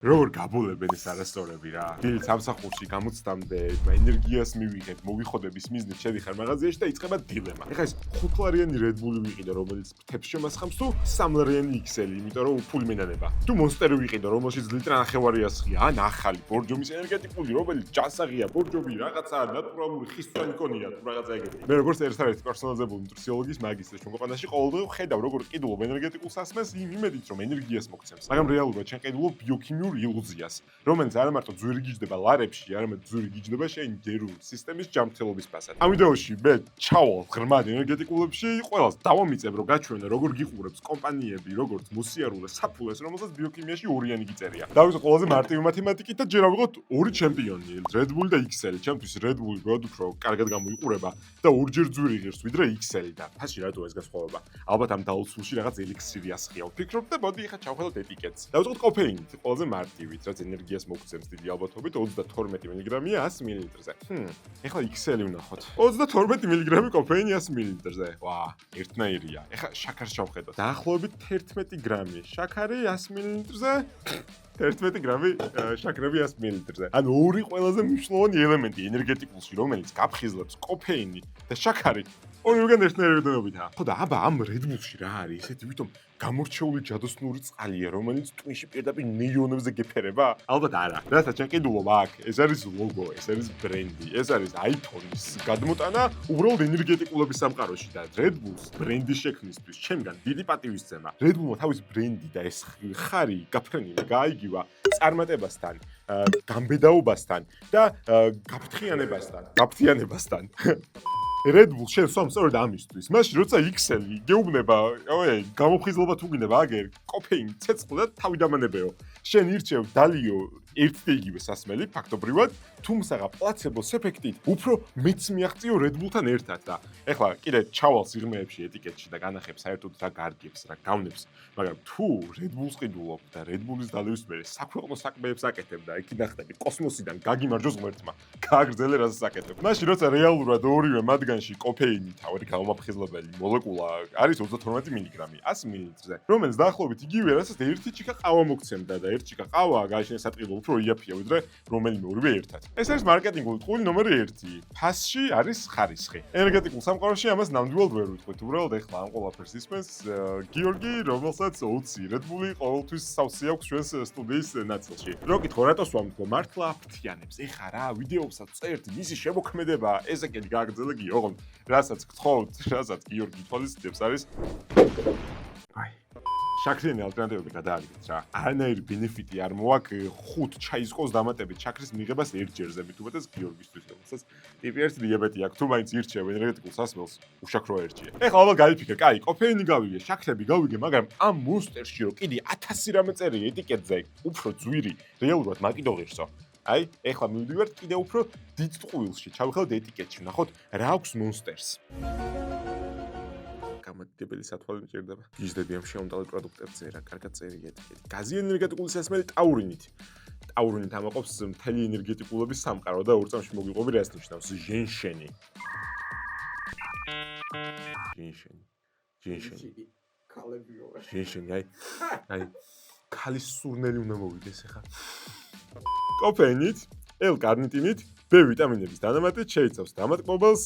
როგორ გაბოლებენ ეს არასწორები რა. დილით სამსახურში გამოცდამდე ენერგიას მივიღებ, მოვიხოდების მიზნით შევიხარ მაღაზიაში და იწყება დილემა. ეხლა ეს 5 ლარიანი Red Bull ვიყიდო, რომელიც ფრთებს შემასხამს თუ 3 ლარიანი XL, იმიტომ რომ ფული მენანება. თუ Monster ვიყიდო, რომელშიც ლიტრა ნახევარი ასხია, ან ახალი ბორჯომის ენერგეტიკული, რომელიც ჯანსაღია, ბორჯომი, რაღაცა ნატურალური ხისწვანი კონია თუ რაღაცა ეგეთი. მე როგორც ერთ-ერთი პერსონალიზებული ნუტრიოლოგის მაგისტრი ჩვენ ქვეყანაში ყოველდღე ვხედავ როგორ ყიდულობ ენერგეტიკულ სასმელს იმ იმედით რომ ენერგიას მოგცემს. მაგრამ რეალურად შენ ყიდულობ ბიოქიმიურ ილუზიას, რომელიც არა მარტო ძვირი გიჯდება ლარებში, არამედ ძვირი გიჯდება შენი ნერვული სისტემის ჯანმრთელობის ფასად. ამ ვიდეოში მე ჩავალ ღრმად ენერგეტიკულებში, ყველას დავამიწებ რომ გაჩვენო როგორ გიყურებს კომპანიები, როგორც მუსიარულე საფულეს, რომელსაც ბიოქიმიაში ორიანი გიწერია. დავიწყოთ ყველაზე მარტივი მათემატიკით და ჯერ ავიღოთ ორი ჩემპიონი, Red Bull და XL. ჩემთვის Red Bull გოდ უფრო კარგად გამოიყურება და ორჯერ ძვირი ღირს ვიდრე XL და ფასში რატო ეს განსხვავება? ალბათ ამ დაუცულში რაღაც ელიქსირი ასხია ვფიქრობ და მოდი ახლა ჩავხედოთ ეტიკეტს. დავიწყოთ კოფეინით, ყველაზე მარტივით, რაც ენერგიას მოგცემს დიდი ალბათობით 32 მგ-ია 100 მლ-ზე. ეხლა XL-ი ვნახოთ. 32 მგ კოფეინი 100 მლ-ზე. ვა, ერთნაირია. ეხლა შაქარს ჩავხედოთ. დაახლოებით 11 გრამი შაქარი 100 მლ-ზე. 11 გრამი შაქრები 100 მლ-ზე. ანუ ორი ყველაზე მნიშვნელოვანი ელემენტი ენერგეტიკულში, რომელიც გაფხიზლებს კოფეინი და შაქარი. ორივეგან ერთნაირი დონებითაა. ხო და აბა ამ Red Bull-ში რა არის? ესეთი ვითომ გამორჩეული ჯადოსნური წყალია, რომელიც ტვინში პირდაპირ მილიონებზე გეფერება? ალბათ არა. რასაც ჩვენ ყიდულობ აქ, ეს არის ლოგო, ეს არის ბრენდი, ეს არის iPhone-ის გადმოტანა უბრალოდ ენერგეტიკულობის სამყაროში და Red Bull-ს ბრენდის შექმნისთვის ჩემგან დიდი პატივისცემა. Red Bull-მა თავის ბრენდი და ეს ხარი გაფრენილი გაიგივა წარმატებასთან, გამბედაობასთან და გაფრთხიანებასთან. Red Bull შენ სვამ სწორედ ამისთვის. მაშინ როცა XL-ი გეუბნება, გამოფხიზლობა თუ გინდა აგერ კოფეინი ცეცხლ და თავი დამანებეო. შენ ირჩევ დალიო ერთ და იგივე სასმელი ფაქტობრივად, თუმცა პლაცებოს ეფექტით უფრო მეც მიაღწიო Red Bull-თან ერთად და ეხლა კიდე ჩავალ სიღრმეებში ეტიკეტში და განახებ საერთოდ რა გარგებს, რა გავნებს, მაგრამ თუ Red Bull-ს ყიდულობ და Red Bull-ის დალივის მერე საქვეყნო საქმეებს აკეთებ და იქ ნახტები კოსმოსიდან გაგიმარჯოს ღმერთმა, გააგრძელე რასაც აკეთებ. მაშინ როცა რეალურად ორივე მათგანში კოფეინი თავი გამოფხიზლებელი მოლეკულა არის 32 მგ 100 მლ-ზე, რომელიც დაახლოებით იგივე რასაც ერთი ჭიქა ყავა მოგცემდა და ერთი ჭიქა ყავა გააჩნია სატყიდო უფრო იაფია ვიდრე რომელიმე ორივე ერთად. ეს არის მარკეტინგული ტყუილი ნომერი 1. ფასში არის ხარისხი. ენერგეტიკულ სამყაროში ამას ნამდვილად ვერ ვიტყვით. უბრალოდ ეხლა ამ ყველაფერს ისმენს გიორგი, რომელსაც 20 Red Bull-ი ყოველთვის სავსე აქვს ჩვენს სტუდიის ნაწილში. რო კითხო რატო სვამთქო მართლა ფრთიანებს. ეხა რა ვიდეოებსაც წერთ, მისი შემოქმედება ესაკეთი გააგრძელე გიო. რასაც გთხოვთ, რასაც გიორგი თვალისწინებს არის შაქრიანი ალტერნატივები გადააგდეთ რა. არანაირი ბენეფიტი არ მოაქვს 5 ჩაის ყოს დამატებით შაქრის მიღებას ერთჯერზე, მით უმეტეს გიორგისთვის, რომელსაც ტიპი 1 დიაბეტი აქვს, თუ მაინც ირჩევ ენერგეტიკულ სასმელს, უშაქრო ერთჯერ. ეხლა ალბათ გაიფიქრე, კაი, კოფეინი გავიგე, შაქრები გავიგე, მაგრამ ამ Monster-ში რო კიდე 1000 რამე წერია ეტიკეტზე, უფრო ძვირი, რეალურად მაკიდო ღირსო. აი, ეხლა მივდივართ კიდე უფრო დიდ ტყუილში, ჩავიხალოთ ეტიკეტში, ვნახოთ რა აქვს Monster-ს. გამადიდებელი სათვალე მჭირდება. გიჟდები ამ შეუნდალე პროდუქტებზე რა, კარგად წერია ეტიკეტი. გაზი ენერგეტიკული სასმელი ტაურინით. ტაურინით ამაყობს მთელი ენერგეტიკულობის სამყარო და ორ წამში მოგიყვები რას ნიშნავს? ჟენშენი. ჟენშენი, აი, ქალის სურნელი უნდა მოვიდეს ახლა. კოფეინით, L-კარნიტინით, B ვიტამინების დანამატით შეიცავს დამატკბობელს,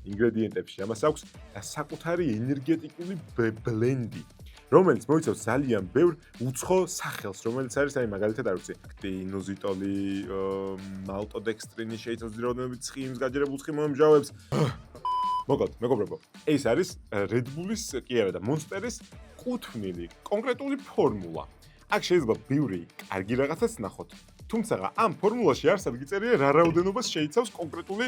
ინგრედიენტებში ამას აქვს საკუთარი ენერგეტიკული ბლენდი, რომელიც მოიცავს ძალიან ბევრ უცხო სახელს, რომელიც არის აი მაგალითად არ ვიცი, აქტინოზიტოლი, მალტოდექსტრინი შეიცავს ძირაოდენობით ცხიმს, გაჯერებულ ცხიმამჟავებს. მოგოთ, მეგობრებო, ეს არის Red Bull-ის კი არა და Monster-ის კუთვნილი კონკრეტული ფორმულა. აქ შეიძლება ბევრი კარგი რაღაცაც ნახოთ. თუმცა ამ ფორმულაში არსად გიწერია რა რაოდენობას შეიცავს კონკრეტული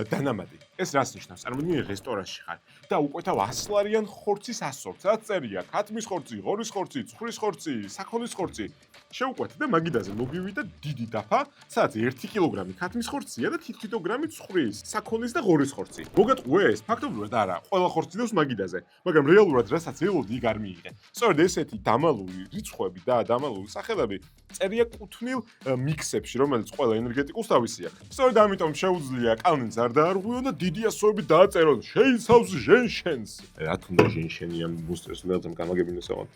დანამატი. ეს რას ნიშნავს? წარმოგიდგენთ რესტორანში ხარ და უყვეთავ 100 ლარიან ხორცის ასორტს, რაც წერია ქათმის ხორცი, ღორის ხორცი, ცხვრის ხორცი, საქონლის ხორცი. შევუყვეთ და მაგიდაზე მოგივიდა დიდი დაფა, სადაც 1 კილოგრამი ქათმის ხორცია და 1 გრამი ცხვრის, საქონლის და ღორის ხორცი. მოგატყვია ეს? ფაქტობრივად არა, ყველა ხორცი დევს მაგიდაზე, მაგრამ რეალურად რასაც ელოდი იქ არ მიიღე. სწორედ ესეთი დამალული რიცხვები და დამალული სახელები წერია კუთვნილ მიქსებში, რომელიც ყველა ენერგეტიკულს თავისი აქვს. სწორედ ამიტომ შეუძლია კალნინს არ დაარღვიონ და დიდი ასოებით დააწერონ შეიცავს ჟენშენს. რა თქმა უნდა ჟენშენი ამ Monster-ს უნდა გამაგებინოს აღარ.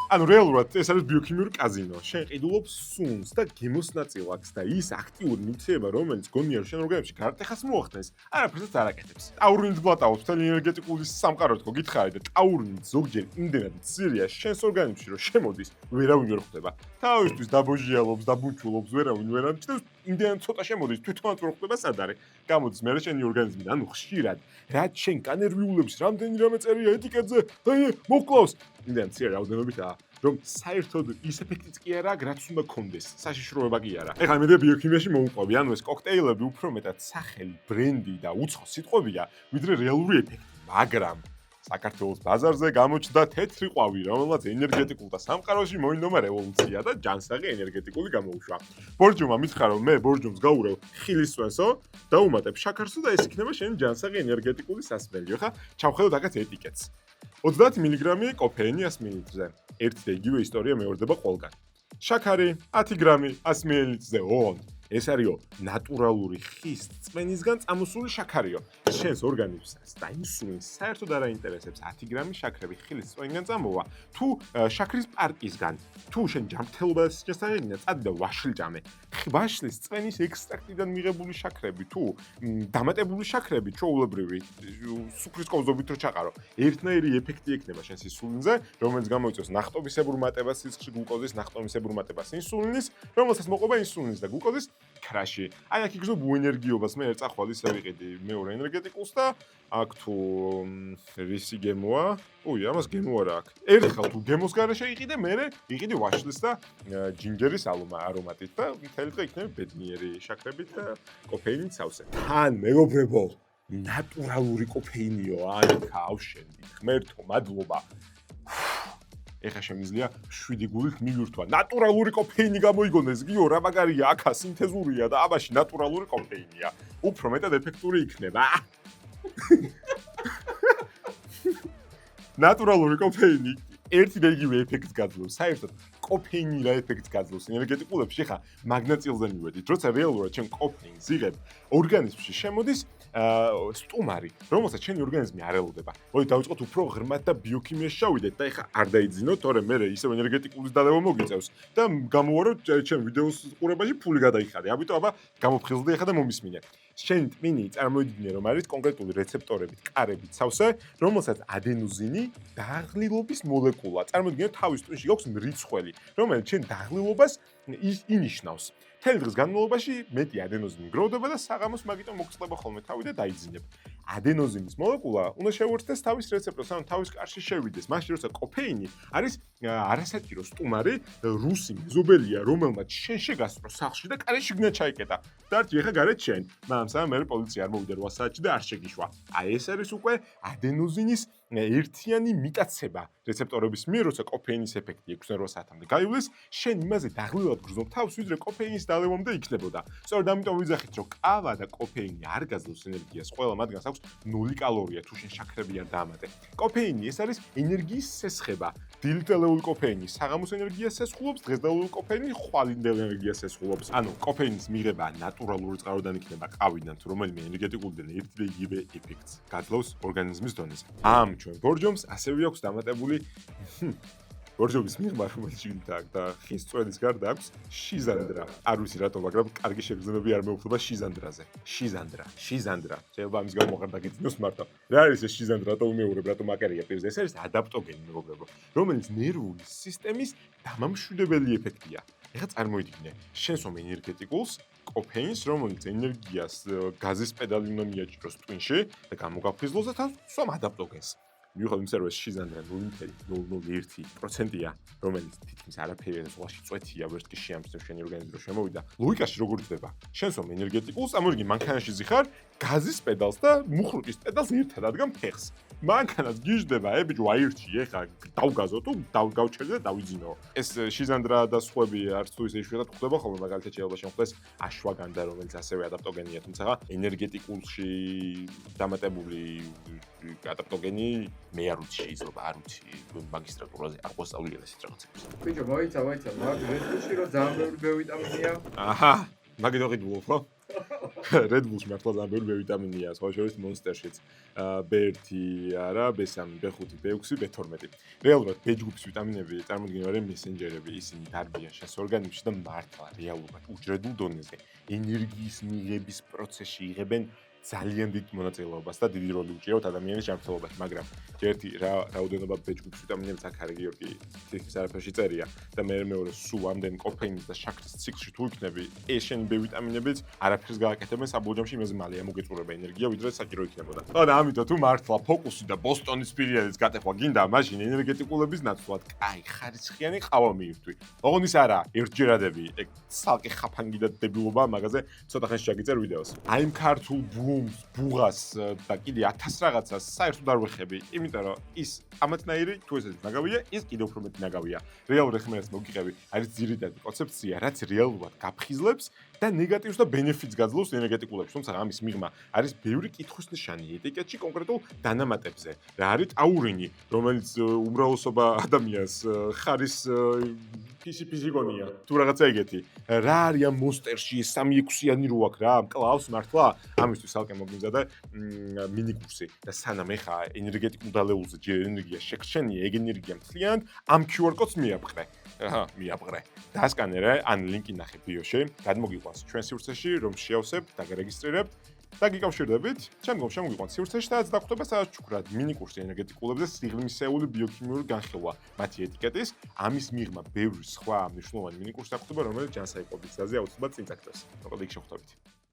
ანუ რეალურად ეს არის ბიოქიმიური კაზინო. შენ ყიდულობ სუნს და გემოს ნაწილ აქვს და ის აქტიური ნივთიერება, რომელიც გონია რომ შენ ორგანიზმში გარდახას მოახდენს, არაფერსაც არ აკეთებს. ტაურინს ბლატაობს მთელი ენერგეტიკული სამყარო თქო გითხარი და ტაურინი ზოგჯერ იმდენად მცირეა შენს ორგანიზმში რომ შემოდის, ვერავინ ვერ ხვდება. თავისთვის დაბოჟიალობს, დაბუნჩულობს, ვერავინ ვერ ამჩნევს, იმდენად ცოტა შემოდის, თვითონაც ვერ ხვდება სად არის. გამოდის მე შენი ორგანიზმი, ანუ ხშირად, რაც შენ განერვიულებს, რამდენი რამე წერია ეტიკეტზე და მოკლავს. იმდენად მცირე რაოდენობითაა, რომ საერთოდ ის ეფექტიც კი არა, რაც უნდა კონდეს, საშიშროება კი არა. ეხლა მე ბიოქიმიაში მოვუყვები, ანუ ეს კოქტეილები უფრო მეტად სახელი, ბრენდი და უცხო სიტყვებია, ვიდრე რეალური ეფექტი, მაგრამ საქართველოს ბაზარზე გამოჩნდა თეთრი ყვავი, რომელმაც ენერგეტიკულ და სამყაროში მოინდომა რევოლუცია და ჯანსაღი ენერგეტიკული გამოუშვა. ბორჯომმა მითხრა, რომ მე ბორჯომს გავურევ ხილის წვენსო, დაუმატებ შაქარსო და ეს იქნება შენი ჯანსაღი ენერგეტიკული სასმელი. ხა ჩავხედოთ აქაც ეტიკეტს. 30 მგ კოფეინი 100 მლ-ზე. ერთი და იგივე ისტორია მეორდება ყველგან. შაქარი 10 გრამი 100 მლ-ზე. ეს არისო ნატურალური ხის წვენისგან წამოსული შაქარიო. შენს ორგანიზმს და ინსულინს საერთოდ არ აინტერესებს 10 გრამი შაქრები ხილის წვენიდან წამოვა, თუ შაქრის პარკისგან, თუ შენ ჯანმრთელობას შესაძლებელი წადი და ვაშლჯამე. ვაშლის წვენის ექსტრაქტიდან მიღებული შაქრები, თუ დამატებული შაქრები, ჩვეულებრივი სუქრის კოვზობით რო ჩაყარო, ერთნაირი ეფექტი ექნება შენს ინსულინზე, რომელიც გამოიწვევს ნახტომისებურ მატებას სისხლში გლუკოზის, ნახტომისებურ მატებას ინსულინის, რომელსაც მოყვება ინსულინის და გლუკოზის ქრაში. აი აქ იგრძნობ ენერგიობას, მე წახვალ ისე ვიყიდი მეორე ენერგეტიკულს და აქ თუ რისი გემოა? უი, ამას გემო არა აქვს. ერთხელ თუ გემოს გარეშე იყიდე, მერე იყიდი ვაშლის და ჯინჯერის არომატით და მთელი დღე იქნება ბედნიერი შაქრებით და კოფეინით სავსე. თან მეგობრებო, ნატურალური კოფეინიო, აი ქავშენდი. ღმერთო, მადლობა. ეხა შემიძლია 7 გულით მივირთვა. ნატურალური კოფეინი გამოიგონეს, გიო, რა მაგარია, აქა სინთეზურია და აბაში ნატურალური კოფეინია. უფრო მეტად ეფექტური იქნება. ნატურალური კოფეინი ერთი და იგივე ეფექტს გაძლევს. საერთოდ კოფეინი რა ეფექტს გაძლევს ენერგეტიკულებში, ხა მაგნაწილზე მივედით. როცა რეალურად ჩვენ კოფეინს იღებ, ორგანიზმში შემოდის სტუმარი, რომელსაც შენი ორგანიზმი არ ელოდება. მოდი დავიწყოთ უფრო ღრმად და ბიოქიმიაში შევიდეთ და ეხა არ დაიძინოთ, თორემ მე ისევ ენერგეტიკულის დალევა მოგიწევს და გამოვაროთ ჩემ ვიდეოს ყურებაში ფული გადაიხადე. ამიტომ აბა გამოფხიზლდი ეხა და მომისმინე. შენი ტვინი წარმოიდგინე, რომ არის კონკრეტული რეცეპტორებით, კარებით სავსე, რომელსაც ადენოზინი დაღლილობის მოლეკულა. წარმოიდგინე, თავის ტვინში გვაქვს მრიცხველი, რომელიც შენ დაღლილობას ინიშნავს. მთელი დღის განმავლობაში მეტი ადენოზინი გროვდება და საღამოს მაგიტომ მოგწდება ხოლმე თავი და დაიძინებ. ადენოზინის მოლეკულა უნდა შევუერთდეს თავის რეცეპტორს, ანუ თავის კარში შევიდეს. მაშინ როცა კოფეინი არის არასაჭირო სტუმარი, რუსი მეზობელია, რომელმაც შენ შეგასწრო სახლში და კარი შიგნით ჩაიკეტა. დარჩი ეხა გარეთ შენ. მაგრამ მე პოლიცია არ მოვიდა 8 საათში და არ შეგიშვა. აი ეს არის უკვე ადენოზინის ერთიანი მიტაცება რეცეპტორების მიერ, როცა კოფეინის ეფექტი 6-8 საათამდე გაივლის, შენ იმაზე დაღლილად გრძნობ თავს, ვიდრე კოფეინის დალევამდე იქნებოდა. სწორედ ამიტომ ვიძახით, რომ ყავა და კოფეინი არ გაძლევს ენერგიას, ყველა მათგანს აქვს 0 კალორია, თუ შენ შაქრები არ დაამატე. კოფეინი ეს არის ენერგიის სესხება. დილდელეული კოფეინი საღამოს ენერგიას სესხულობს, დღესდღეობრივი კოფეინი ხვალინდელ ენერგიას სესხულობს. ანუ კოფეინის მიღება ნატურალური წყაროდან იქნება ყავიდან, თუ რომელიმე ენერგეტიკულიდან ერთი და იგივე ეფექტს გაძლევს ორგანიზმის დონეზე. ამ ჩვენ ბორჯომს ასევე აქვს დამატებული ბორჯომის მიღმა, რომელიც შიგნით და ხის წვენის გარდა აქვს შიზანდრა. არ ვიცი რატო, მაგრამ კარგი შეგრძნებები არ მეუხდება შიზანდრაზე. შიზანდრა. შეიძლება ამის გამო აღარ დაგეწინოს მარტო. რა არის ეს შიზანდრა, რატო უმეორებ, რატო მაკარია პირზე? ეს არის ადაპტოგენი, მეგობრებო, რომელიც ნერვული სისტემის დამამშვიდებელი ეფექტია. ეხლა წარმოიდგინე, შენს ენერგეტიკულს კოფეინს, რომელიც ენერგიას გაზის პედალი უნდა მიაჭიროს ტვინში და გამოგაფრიზლოს და თან სვამ ადაპტოგენს. მიუხედავად იმისა, რომ ეს შიზანდრა 0.001%-ია, რომელიც თითქმის არაფერი და ზღვაში წვეთია, ვერც კი შეამჩნევ შენი ორგანიზმი რომ შემოვიდა. ლოგიკაში როგორ ხდება? შენს ენერგეტიკულს ამორიგი მანქანაში ზიხარ, გაზის პედალს და მუხრუჭის პედალს ერთად ადგან ფეხს. მანქანას გიждდება, ბიჭო, აირჩი, ეხა დავგაზო თუ გავჩერდე და დავიძინო. ეს შიზანდრა და სხვები არც თუ ისე იშვიათად ხდება ხოლმე, მაგალითად შეიძლება შემოხდეს აშვაგანდა, რომელიც ასევე ადაპტოგენია, თუმცა ენერგეტიკულში დამატებული ადაპტოგენი მე არ ვიცი, შეიძლება არ ვიცი, მაგისტრატურაზე არ გვასწავლიან ესეთ რაღაცებს. ბიჭო, მოიცა, მაგ რესურსში რომ ძალიან ბევრი ვიტამინია. აჰა, მაგით ვიყიდულობ, ხო? Red Bull-ში მართლა ძალიან ბევრი ვიტამინია, სხვა შორის Monster-შიც. B1 არა, B3, B5, B6, B12. რეალურად B ჯგუფის ვიტამინები წარმოდგენილი მესენჯერები, ისინი დარბიან შენს ორგანიზმში და მართლა რეალურად უჯრედულ დონეზე ენერგიის მიღების პროცესში იღებენ ძალიან დიდ მონაწილეობას და დიდი როლი უჭირავთ ადამიანის ჯანმრთელობაში, მაგრამ ერთი რაოდენობა B-ჯგუფის ვიტამინებიც აქ არის გიორგი თითქმის არაფერში წერია და მეორე სულ ამდენ კოფეინის და შაქრის ციკლში თუ იქნები, ეს შენი B ვიტამინებიც არაფერს გააკეთებენ საბოლოოში იმაზე მალე ამოგეწურება ენერგია, ვიდრე საჭირო იქნებოდა. და ამიტომ თუ მართლა ფოკუსი და ბოსტონის პირიადის გატეხვა გინდა, მაშინ ენერგეტიკულების ნაცვლად კაი ხარისხიანი ყავა მიირთვი. ოღონდ ის არა, ერთჯერადები, ეგ ცალკე ხაფანგი და დებილობა მაგაზე ცოტა ხანში ჩაგიწერ ვიდეოს. აი იმ ქართულ ბუღას და კიდე 1000 რაღაცას საერთოდ არ ვეხები, იმიტომ რომ ის ამათნაირი თუ ესეც ნაგავია, ის კიდევ უფრო მეტი ნაგავია. რეალურად ხმერს მოგიყევი, არის ძირითადი კონცეფცია, რაც რეალურად გაფხიზლებს და ნეგატივს და ბენეფიტს გაძლევს ენერგეტიკულებში. თუმცა ამის მიღმა არის ბევრი კითხვის ნიშანი ეტიკეტში კონკრეტულ დანამატებზე. რა არის ტაურინი, რომელიც უმრავლესობა ადამიანს ხარის ფიზიკონია, თუ რაღაცა ეგეთი. რა არის ამ Monster-ში 3-6-იანი რო აქვს რა, მკლავს მართლა? ამისთვის ალკე მოგიმზადე მინი კურსი და სანამ ეხა ენერგეტიკულ დალეულზე ჯერ ენერგია შეგრჩენია, ეგ ენერგია მთლიანად ამ QR კოდს მიაბყრე. მიაბყრე. დასკანერე, ან ლინკი ნახე ბიოში, გადმოგიყვანს ჩვენ სივრცეში, რომ შეავსებთ და გარეგისტრირებთ და გიკავშირდებით. შემდგომ შემოგიყვანს სივრცეში და დახვდება სადაც ჩუქრად მინი კურსი ენერგეტიკულებზე სიღრმისეული ბიოქიმიური განხილვა მათი ეტიკეტის, ამის მიღმა ბევრი სხვა მნიშვნელოვანი მინი კურსი დახვდება, რომელიც ჯანსაღი პოზიციაზე აუცილებლად წინ წაკეთებს. მოკლედ იქ შეხვდებით.